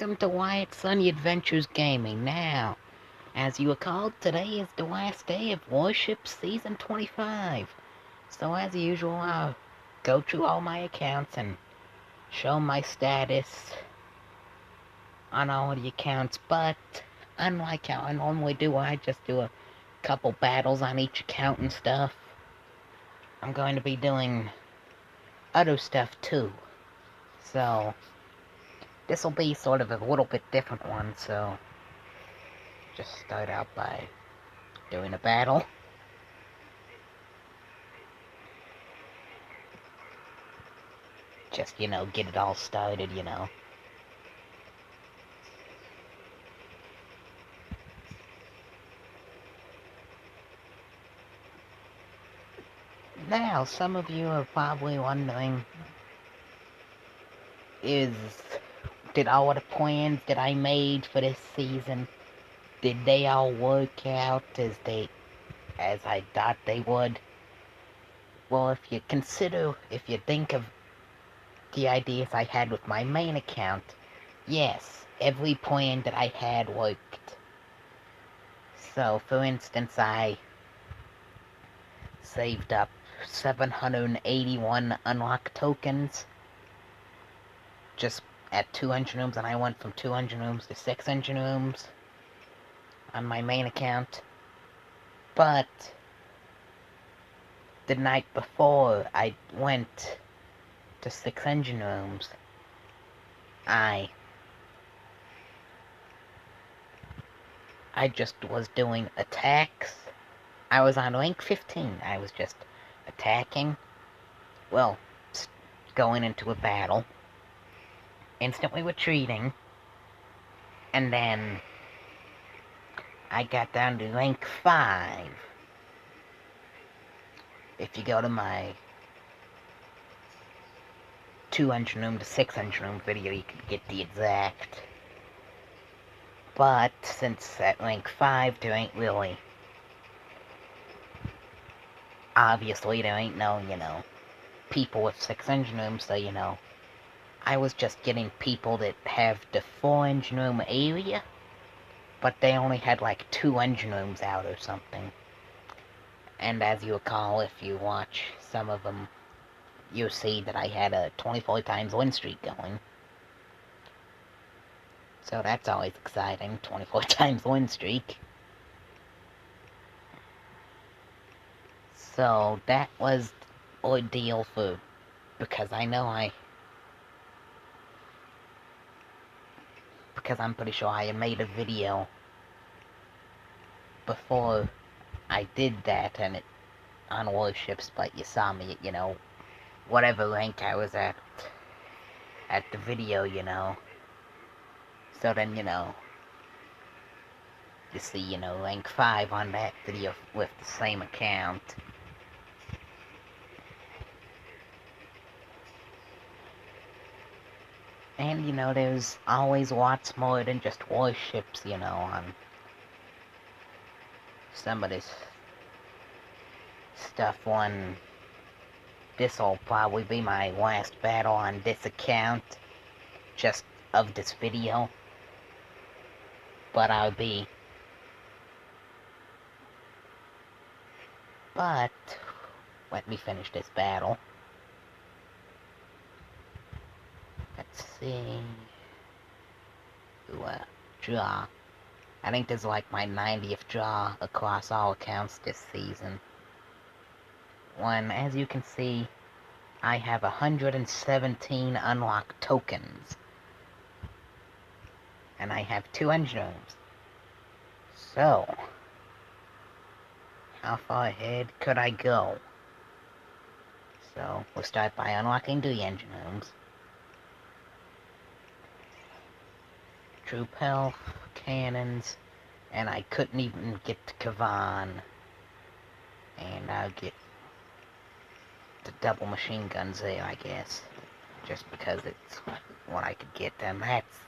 welcome to Wyatt Sunny Adventures Gaming. Now, as you recall, today is the last day of Warships Season 25. So as usual, I'll go through all my accounts and show my status on all the accounts, but unlike how I normally do, I just do a couple battles on each account and stuff. I'm going to be doing other stuff too. So this will be sort of a little bit different one, so just start out by doing a battle. Just, get it all started. Now, some of you are probably wondering, did all the plans that I made for this season, did they all work out as I thought they would? Well, if you think of the ideas I had with my main account, yes, every plan that I had worked. So, for instance, I saved up 781 unlock tokens just at 200 rooms, and I went from 200 rooms to 600 rooms on my main account. But the night before I went to 600 rooms, I just was doing attacks. I was on rank 15. I was just attacking. Well, going into a battle. Instantly retreating. And then I got down to rank 5. If you go to my 200 room to 600 room video, you can get the exact. But since at rank 5, there ain't really... Obviously, there ain't no, people with 600 rooms, so, I was just getting people that have the 400 room area, but they only had like 200 rooms out or something. And as you recall, if you watch some of them, you'll see that I had a 24 times win streak going. So that's always exciting, 24 times win streak. So that was ordeal because I'm pretty sure I had made a video before I did that and on warships, but you saw me at, whatever rank I was at the video, So then, you see, rank 5 on that video with the same account. And, there's always lots more than just warships, on some of this stuff. This'll probably be my last battle on this account, just of this video. But let me finish this battle. Let's see. Draw. I think this is like my 90th draw across all accounts this season. As you can see, I have 117 unlocked tokens. And I have 200 rooms. So, how far ahead could I go? So, we'll start by unlocking the engine rooms. Troop health, cannons, and I couldn't even get to Kavan. And I'll get the double machine guns there, I guess. Just because it's what I could get, and that's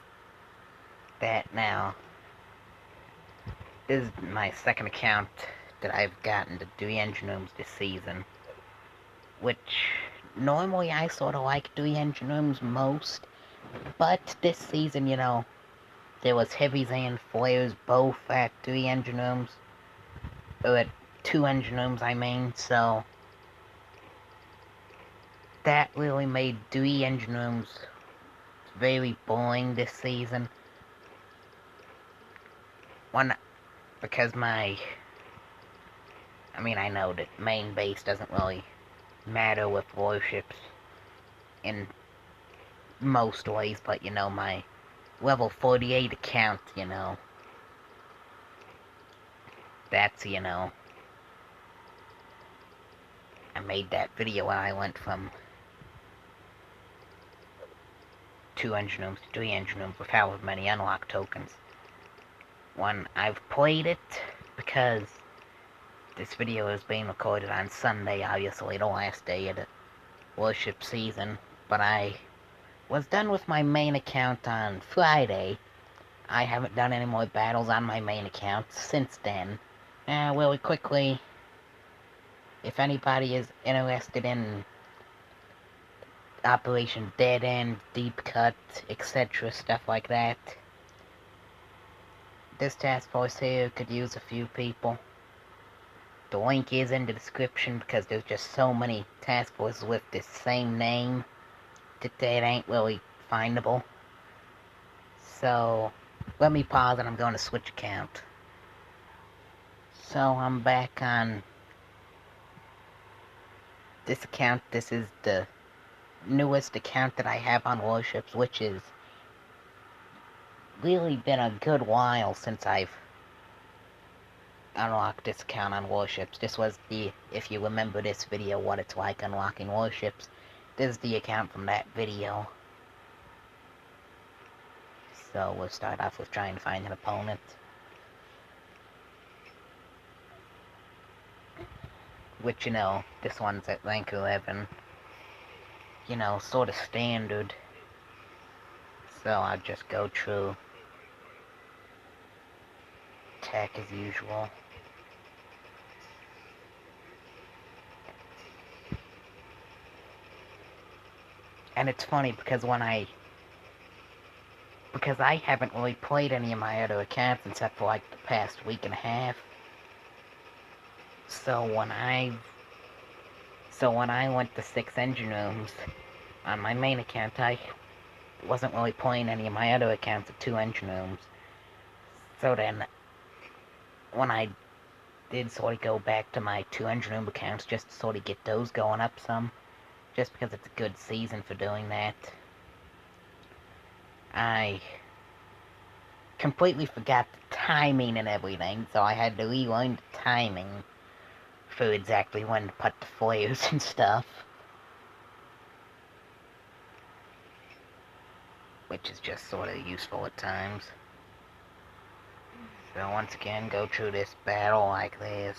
that now. This is my second account that I've gotten to do engine rooms this season. Which, normally I sort of like doing engine rooms most. But this season, there was heavies and flares both at 3 engine rooms, or at 2 engine rooms, I mean, so that really made 3 engine rooms very boring this season. One, because I know that main base doesn't really matter with warships in most ways, but, my level 48 account, that's, I made that video where I went from 2 engine rooms to 3 engine rooms with however many unlock tokens. I've played it because this video is being recorded on Sunday, obviously the last day of the warship season, but I was done with my main account on Friday. I haven't done any more battles on my main account since then. Really quickly, if anybody is interested in Operation Dead End, Deep Cut, etc., stuff like that, this task force here could use a few people. The link is in the description because there's just so many task forces with the same name that it ain't really findable. So, let me pause and I'm going to switch account. So, I'm back on this account. This is the newest account that I have on warships, which is really been a good while since I've unlocked this account on warships. This was if you remember this video, what it's like unlocking warships, this is the account from that video. So we'll start off with trying to find an opponent. Which, this one's at rank 11. Sort of standard. So I'll just go through attack as usual. And it's funny because I haven't really played any of my other accounts except for like the past week and a half. So when I went to 6 engine rooms on my main account, I wasn't really playing any of my other accounts at 2 engine rooms. So then, when I did sort of go back to my 2 engine room accounts just to sort of get those going up some, just because it's a good season for doing that, I completely forgot the timing and everything, so I had to rewind the timing for exactly when to put the flares and stuff. Which is just sort of useful at times. So once again, go through this battle like this.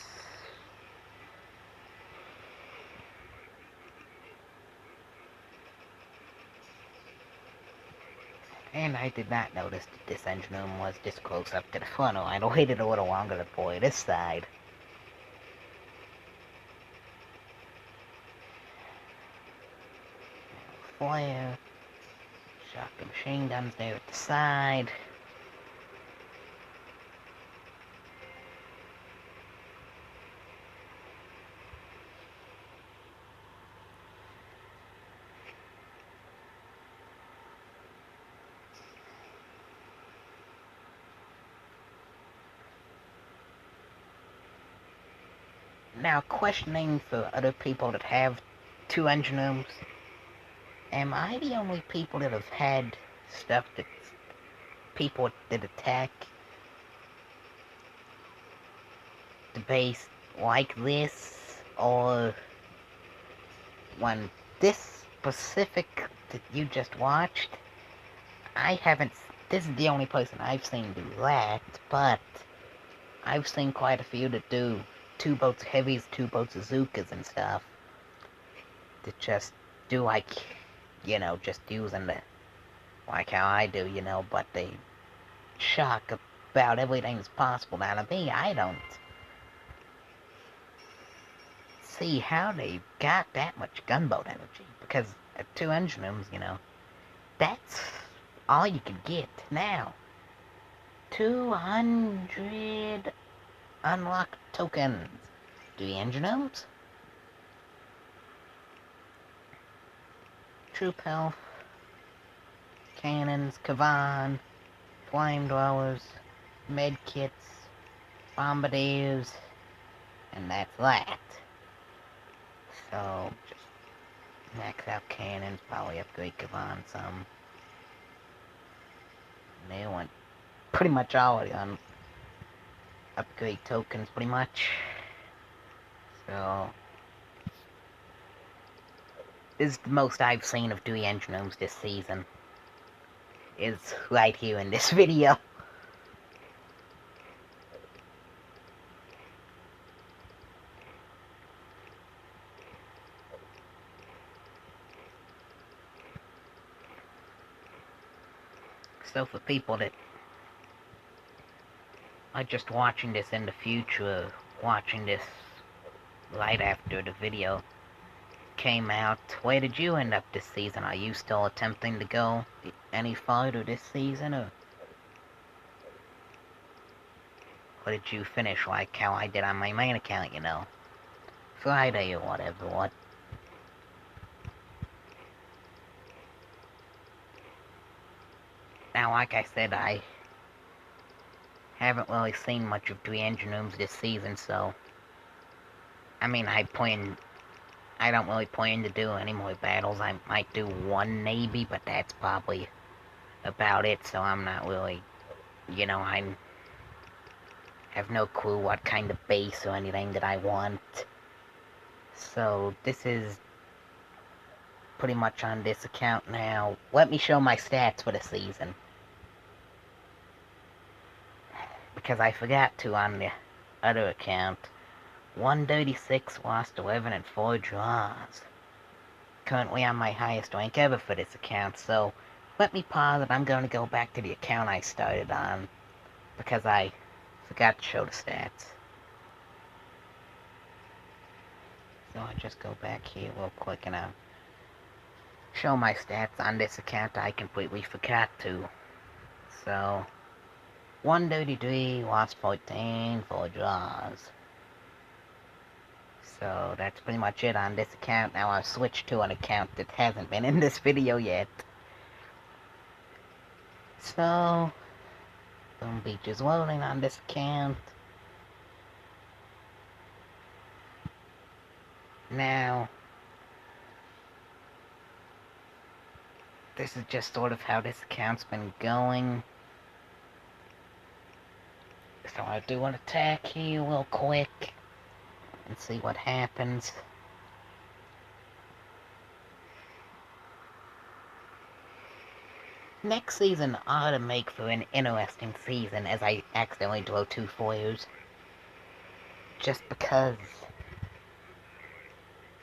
And I did not notice that this engine room was this close up to the funnel. I'd waited a little longer to play this side. Flare. Shotgun machine guns there at the side. Now, questioning for other people that have 2 engine rooms. Am I the only people that have had stuff that people that attack the base like this? Or when this specific that you just watched, I haven't, this is the only person I've seen do that, but I've seen quite a few that do 2 boats heavies, 2 boats azookas and stuff, that just do like, just using the, like how I do, but they shock about everything that's possible. Now to me, I don't see how they got that much gunboat energy, because at 2 engine rooms, that's all you could get. Now, 200 unlocked tokens. Do the engine gnomes? Troop health, cannons, Kavan, flame dwellers, med kits, bombardiers, and that's that. So, just max out cannons, probably upgrade Kavan some. They went pretty much already on upgrade tokens, pretty much. So, this is the most I've seen of Dewey Engine Gnomes this season. Is right here in this video. So for people that are just watching this in the future, watching this right after the video came out, where did you end up this season? Are you still attempting to go any farther this season, or did you finish like how I did on my main account, you know? Friday or whatever, what? Now, like I said, I haven't really seen much of the Engine Rooms this season, so... I mean, I don't really plan to do any more battles. I might do one maybe, but that's probably about it, so I'm not really... You know, I have no clue what kind of base or anything that I want. So, this is pretty much on this account now. Let me show my stats for the season. Because I forgot to on the other account. 136, lost 11, and 4 draws. Currently on my highest rank ever for this account, so let me pause and I'm going to go back to the account I started on. Because I forgot to show the stats. So I'll just go back here real quick and I'll show my stats on this account I completely forgot to. So, 133, lost 14, 4 draws. So, that's pretty much it on this account. Now I'll switch to an account that hasn't been in this video yet. So, Boom Beach is loading on this account. Now, this is just sort of how this account's been going. So I'll do an attack here real quick and see what happens. Next season ought to make for an interesting season, as I accidentally drew 2 foils. Just because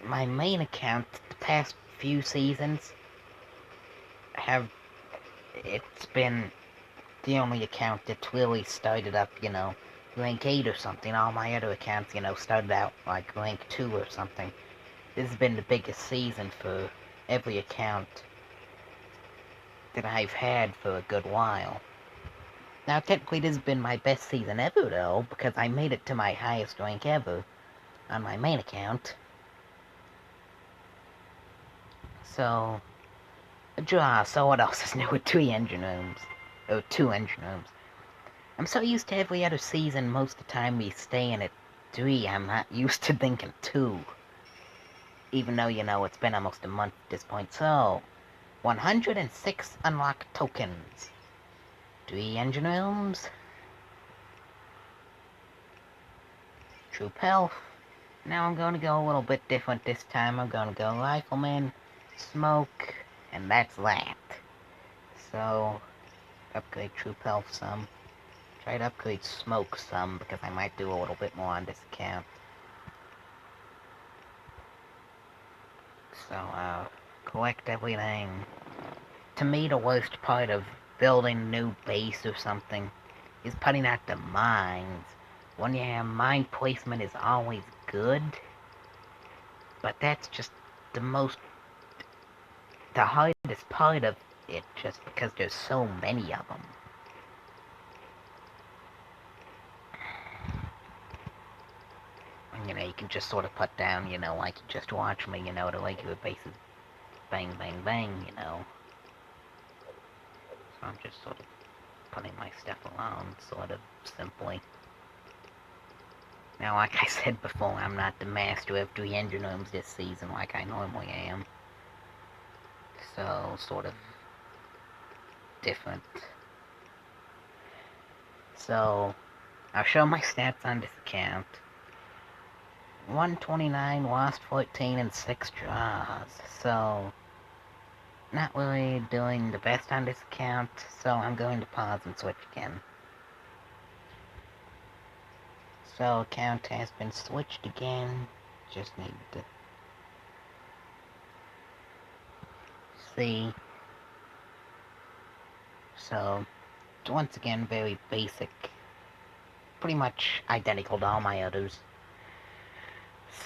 my main account, the past few seasons, it's been the only account that's really started up, you know, rank 8 or something. All my other accounts, you know, started out like rank 2 or something. This has been the biggest season for every account that I've had for a good while. Now, technically, this has been my best season ever, though, because I made it to my highest rank ever on my main account. So, a draw. So what else is new with 3 engine rooms? Or 2 engine rooms. I'm so used to every other season, most of the time we staying at 3, I'm not used to thinking 2. Even though, you know, it's been almost a month at this point. So, 106 unlocked tokens. 3 engine rooms. Troop health. Now I'm going to go a little bit different this time. I'm going to go rifleman, smoke, and that's that. So, upgrade troop health some. Try to upgrade smoke some, because I might do a little bit more on this account. So, collect everything. To me, the worst part of building a new base or something is putting out the mines. When you have mine placement is always good, but that's just the hardest part of it, just because there's so many of them. can just sort of put down, like you just watch me, at a regular basis. Bang, bang, bang, So I'm just sort of putting my stuff along, sort of simply. Now, like I said before, I'm not the master of 3 engine rooms this season like I normally am. So, sort of different. So, I'll show my stats on this account. 129, lost 14, and 6 draws. So, not really doing the best on this account, so I'm going to pause and switch again. So, account has been switched again. Just need to see. So, once again, very basic. Pretty much identical to all my others.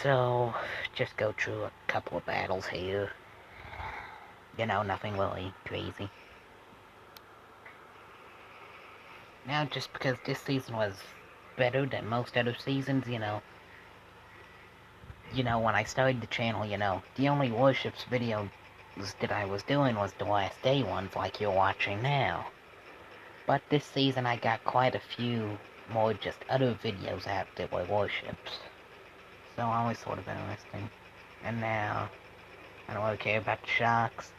So, just go through a couple of battles here. Nothing really crazy. Now, just because this season was better than most other seasons, when I started the channel, the only warships videos that I was doing was the last day ones like you're watching now. But this season I got quite a few more just other videos out that were warships. So always sort of interesting. And now, I don't really care about the sharks.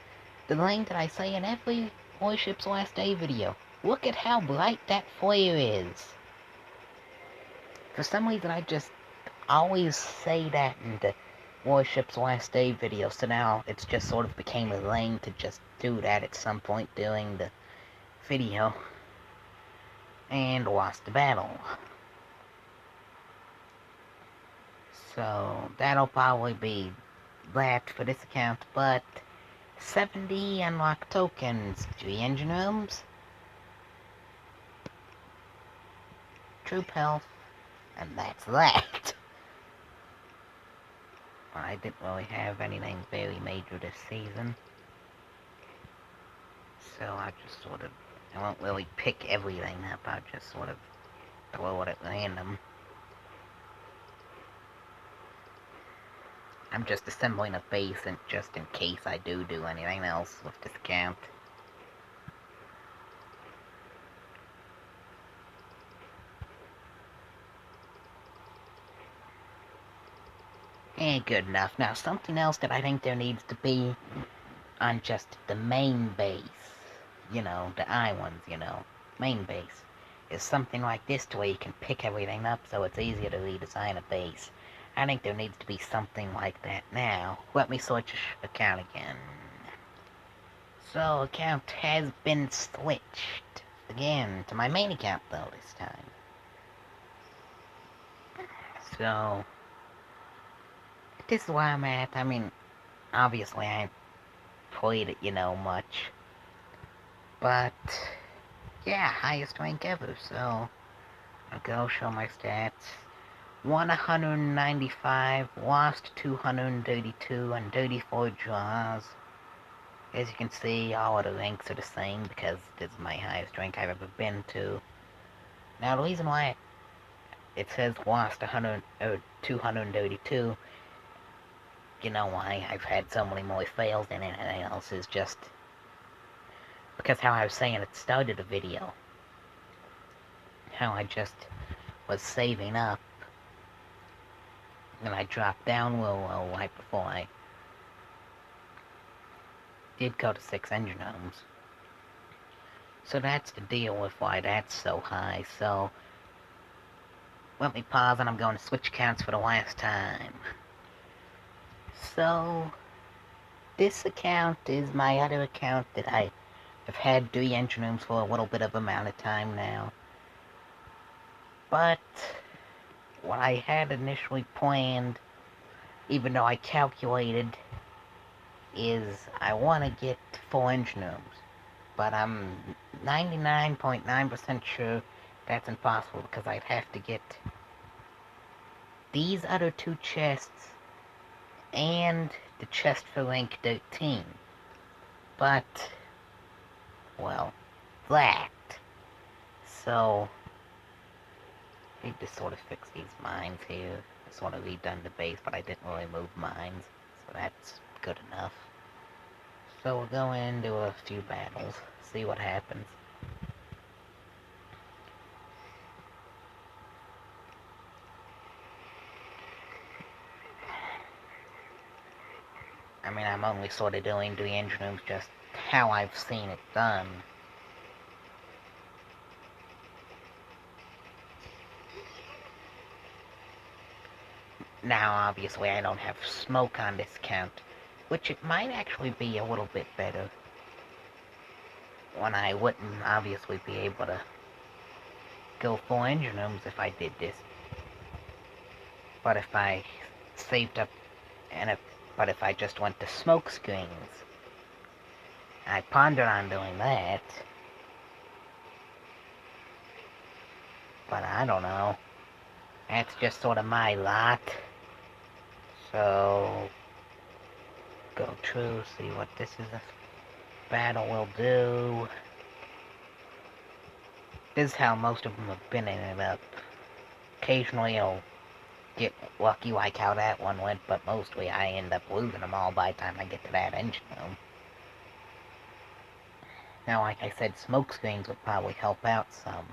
The thing that I say in every Warship's Last Day video, look at how bright that flare is. For some reason I just always say that in the Warship's Last Day video, so now it's just sort of became a thing to just do that at some point during the video. And lost the battle. So, that'll probably be that for this account, but 70 unlocked tokens, 3 engine rooms, troop health, and that's that. I didn't really have anything very major this season, so I won't really pick everything up, I'll just sort of throw it at random. I'm just assembling a base and just in case I do anything else with this account. And good enough. Now, something else that I think there needs to be on just the main base, the I ones, main base, is something like this to where you can pick everything up so it's easier to redesign a base. I think there needs to be something like that now. Let me switch account again. So, account has been switched again to my main account though this time. So, this is where I'm at. I mean, obviously I ain't played it, much. But, yeah, highest rank ever, so I'll go show my stats. Won 195, lost 232, and 34 draws. As you can see, all of the ranks are the same because this is my highest rank I've ever been to. Now, the reason why it says lost 232, you know why I've had so many more fails than anything else, is just because how I was saying at the start of the video. How I just was saving up, and I dropped down real low right before I did go to 6 engine rooms. So that's the deal with why that's so high. So let me pause and I'm going to switch accounts for the last time. So this account is my other account that I have had 3 engine rooms for a little bit of amount of time now. But what I had initially planned, even though I calculated, is I want to get 4 engine rooms. But I'm 99.9% sure that's impossible because I'd have to get these other 2 chests and the chest for rank 13. But, well, that. So, Need to sort of fix these mines here. I sort of redone the base, but I didn't really move mines, so that's good enough. So we'll go into a few battles, see what happens. I mean, I'm only sort of doing the engine rooms just how I've seen it done. Now, obviously, I don't have smoke on this count, which it might actually be a little bit better. When I wouldn't obviously be able to go full engine rooms if I did this. But if I saved up, but if I just went to smoke screens, I pondered on doing that. But I don't know. That's just sort of my lot. So, go through, see what this is a battle will do. This is how most of them have been ended up. Occasionally I'll get lucky like how that one went, but mostly I end up losing them all by the time I get to that engine room. Now, like I said, smoke screens would probably help out some.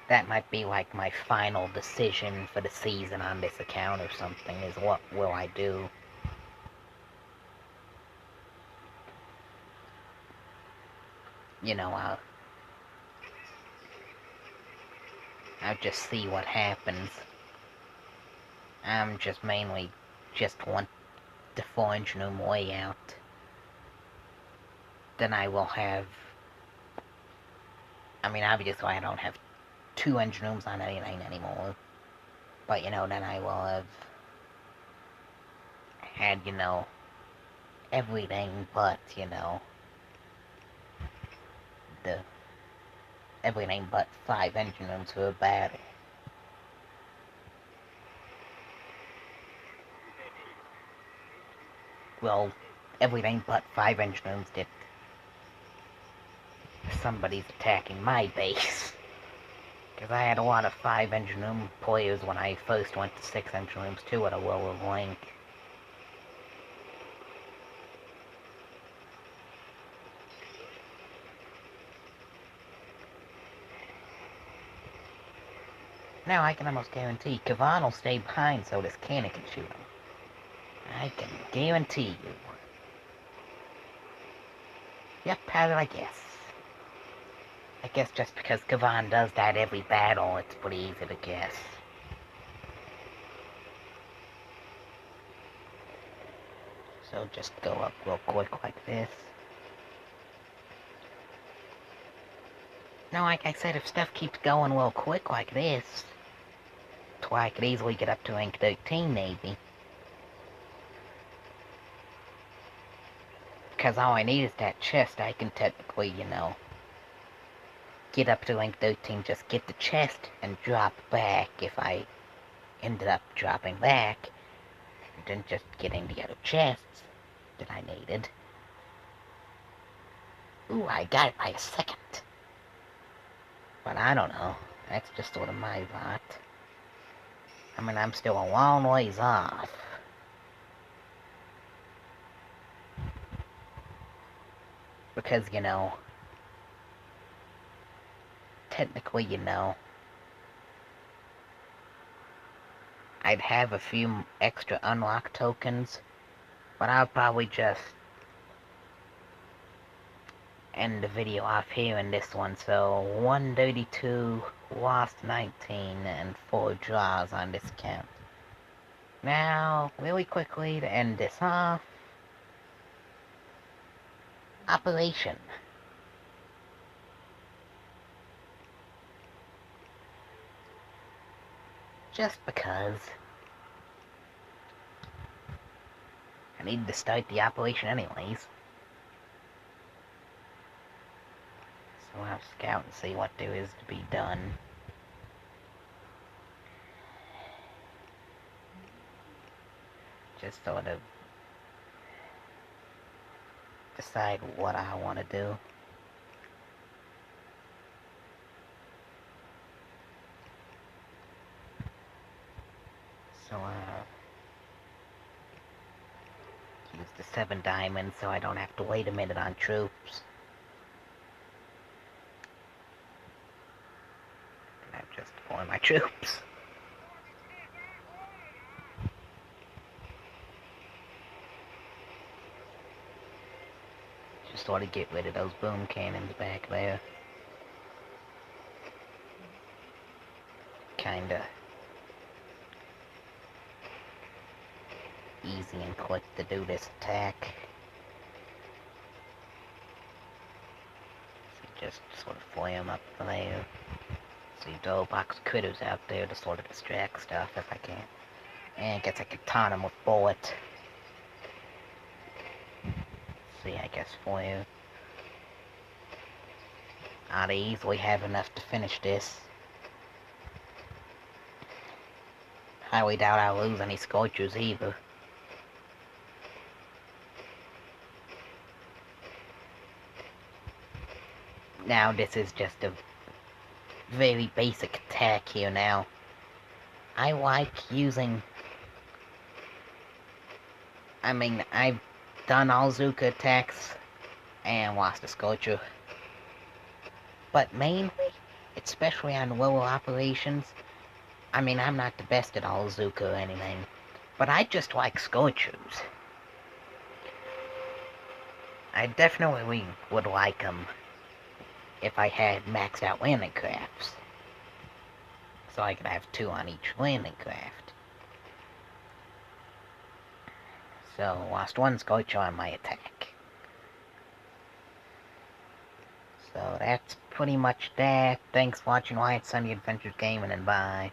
That might be like my final decision for the season on this account or something, is what will I do. You know, I'll just see what happens. I'm just mainly just want the full engine room layout. Then I will have, I mean, obviously I don't have 2 engine rooms on anything anymore. But, you know, then I will have had, you know, everything but, you know, the everything but 5 engine rooms for a battle. Well, everything but 5 engine rooms did. Somebody's attacking my base. Because I had a lot of 5 engine room players when I first went to 6 engine rooms too at a lower rank. Now I can almost guarantee Kavan will stay behind so this cannon can shoot him. I can guarantee you. Yep, how did I guess? I guess just because Kavan does that every battle, it's pretty easy to guess. So just go up real quick like this. Now, like I said, if stuff keeps going real quick like this, I could easily get up to rank 13 maybe. Because all I need is that chest. I can technically, you know, get up to rank 13, just get the chest and drop back if I ended up dropping back. And then just getting the other chests that I needed. Ooh, I got it by a second. But I don't know. That's just sort of my lot. I mean, I'm still a long ways off. Because, you know, technically, you know, I'd have a few extra unlock tokens, but I'll probably just end the video off here in this one. So 132, lost 19, and 4 draws on this count. Now, really quickly to end this off, Operation. Just because I need to start the operation anyways. So I'll scout and see what there is to be done. Just sort of decide what I want to do. So, use the 7 diamonds so I don't have to wait a minute on troops. And I just deploy my troops. Just sort of get rid of those boom cannons back there. Kinda easy and quick to do this attack. So just sort of fly them up there. See double box critters out there to sort of distract stuff if I can. And I guess I could taunt them with bullet. See, I guess for you. I'd easily have enough to finish this. Highly doubt I'll lose any scorchers either. Now this is just a very basic attack here now. I like using... I mean, I've done all Zuka attacks and lost a Scorcher. But mainly, especially on lower operations, I mean, I'm not the best at all Zuka or anything, but I just like Scorchers. I definitely would like them if I had maxed out landing crafts. So I could have 2 on each landing craft. So, lost 1 Scorcher on my attack. So that's pretty much that. Thanks for watching Wyatt Sunny Adventures Gaming, and bye.